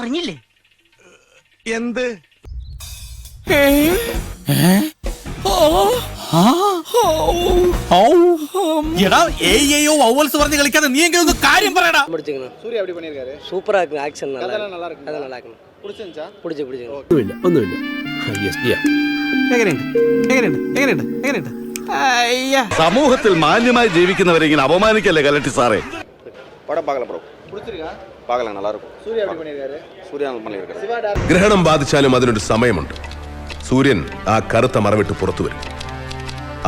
അറിഞ്ഞില്ലേ? എന്ത്? പറഞ്ഞ് കളിക്കാതെ നീ എങ്കിലും ഒന്ന് കാര്യം പറയടാ. சூர்யா எப்படி பண்ணிருக்காரு? சூப்பரா இருக்கு. ஆக்ஷன் நல்லா இருக்கு. அது நல்லா இருக்கு. பிடிச்சிருந்தா? பிடிச்சு. ഒന്നുമില്ല. സമൂഹത്തിൽ മാന്യമായി ജീവിക്കുന്നവരെ ഇങ്ങനെ അപമാനിക്കല്ലേ കലട്ടി സാറേ. படம் பார்க்கலாம் ப்ரோ. பிடிச்சிருக்கா? பார்க்கலாம், நல்லா இருக்கும். சூர்யா எப்படி பண்ணிருக்காரு? സൂര്യ பண்ணியிருக்காரு. சிவா டார் ഗ്രഹണം ബാധിച്ചാലും അതിനൊരു സമയമുണ്ട്. സൂര്യൻ ആ കറുത്ത മറവിട്ട് പുറത്തു വരും.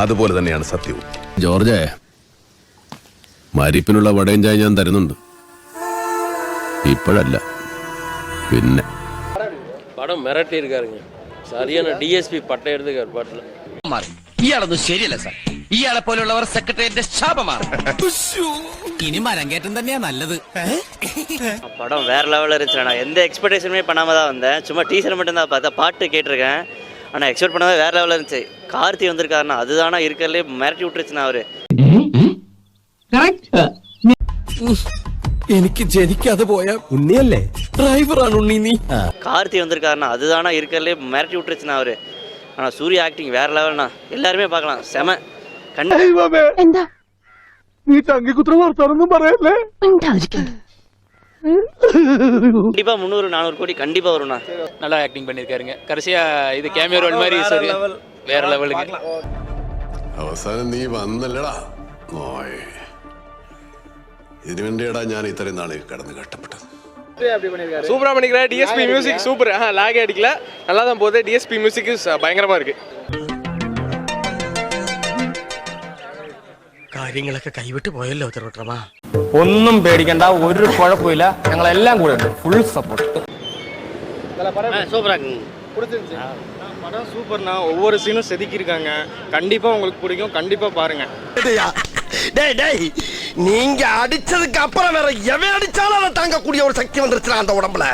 അതുപോലെ തന്നെയാണ് സത്യവും. ജോർജേ, മരിപ്പിനുള്ള വടയും ചായ ഞാൻ തരുന്നുണ്ട്. ഇപ്പോഴല്ല, പിന്നെ. படம் மிரட்டி இருக்காருங்க. சரியான டிஎஸ்பி பட்டை எடுத்துக்காரு பாட்டுல. ഇയാളൊന്നും ശരിയല്ല സാർ. ഇയാളെ പോലുള്ളവർ സെക്രട്ടറിയുടെ ശാപമാണ്. ഇനി മരങ്കേറ്റം തന്നെയാ നല്ലത്. படம் வேற லெவலில் இருந்துச்சு. நான் எந்த எக்ஸ்பெக்டேஷனுமே பண்ணாமல் தான் வந்தேன். சும்மா டீசர் மட்டும் தான் பார்த்தா, பாட்டு கேட்டிருக்கேன். ஆனால் எக்ஸ்பெக்ட் பண்ணாத வேற லெவலில் இருந்துச்சு. கார்த்தி வந்திருக்காருன்னா அதுதானா இருக்கிறதுலே மிரட்டி விட்டுருச்சுண்ணா அவரு. എനിക്ക് ജനിക്കാതെ പോയ ഉണ്ണിയല്ലേ? ഡ്രൈവറാണ് ഉണ്ണി നീ. கார்த்தி வந்திருக்காருன்னா அதுதானா இருக்கிறதுலே மிரட்டி விட்டுருச்சுண்ணா அவரு. ஆனால் சூர்யா ஆக்டிங் வேற லெவல்ண்ணா. எல்லாருமே பார்க்கலாம், செம. എന്താ നീ തങ്കി കുത്ര വർത്താനൊന്നും പറയല്ലേ? கண்டிப்பா 300-400 கோடி கண்டிப்பா வரும்ண்ணா. நல்லா ஆக்டிங் பண்ணிருக்காருங்க. கடைசியா இது கேமியோ ரோல் மாதிரி வேற லெவலுக்கு. അവസാനം നീ വന്നല്ലടാ നോയ്. ഇതിനു വേണ്ടിയടാ ഞാൻ ഇത്രയും നാളെ കടന്ന് കഷ്ടപ്പെട്ടത്. சூர்யா எப்படி பண்ணிருக்காரு? சூப்பரா பண்ணிருக்காரு. DSP music super. லாக் அடிக்கல, நல்லா தான் போகுது. டிஎஸ்பி மியூசிக் பயங்கரமா இருக்கு. കാര്യങ്ങളൊക്കെ കൈവിട്ട് പോയല്ലോ തിരുവട്ടമാ. ഒന്നും പേടിക്കണ്ട, ഒരു കുഴപ്പമില്ല. ഞങ്ങളെല്ലാം കൂടെ ഉണ്ട്, ഫുൾ സപ്പോർട്ട്. சூப்பரா இருக்குங்க. பிடிச்சிருந்துச்சு. படம் சூப்பர்ண்ணா. ஒவ்வொரு சீனும் செதுக்கியிருக்காங்க. கண்டிப்பா உங்களுக்கு பிடிக்கும், கண்டிப்பா பாருங்க. டேய் டேய், நீங்க அடிச்சதுக்கு அப்புறம் வேற எவன் அடிச்சாலும் அதை தாங்கக்கூடிய ஒரு சக்தி வந்துருச்சு அந்த உடம்புல.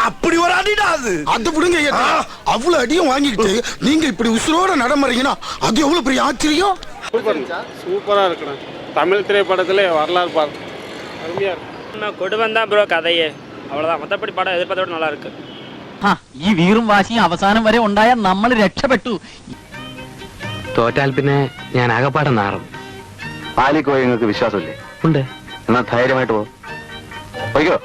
அப்படி ஒரு அடிடா அது. அது புடுங்க. அவ்வளவு அடியும் வாங்கிட்டு நீங்க இப்படி உசுரோட நடமறீங்கன்னா அது எவ்வளவு பெரிய ஆச்சரியம். சூப்பரா இருக்குண்ணா. தமிழ் திரைப்படத்துல வரலாறு பாரு, அருமையா இருக்கு. கொடுவன் தான் ப்ரோ கதையே, அவ்வளவுதான். மற்றபடி படம் எதிர்பார்த்தோட நல்லா இருக்கு. ഈ വീറും വാശിയും അവസാനം വരെ ഉണ്ടായാൽ നമ്മൾ രക്ഷപ്പെട്ടു. തോറ്റാൽ പിന്നെ ഞാൻ ആകപ്പാടെ നാറും. പാലിക്ക് പോയി നിങ്ങൾക്ക് വിശ്വാസമില്ലേ? ഉണ്ട്. എന്നാൽ ധൈര്യമായിട്ട് പോയിക്കോ.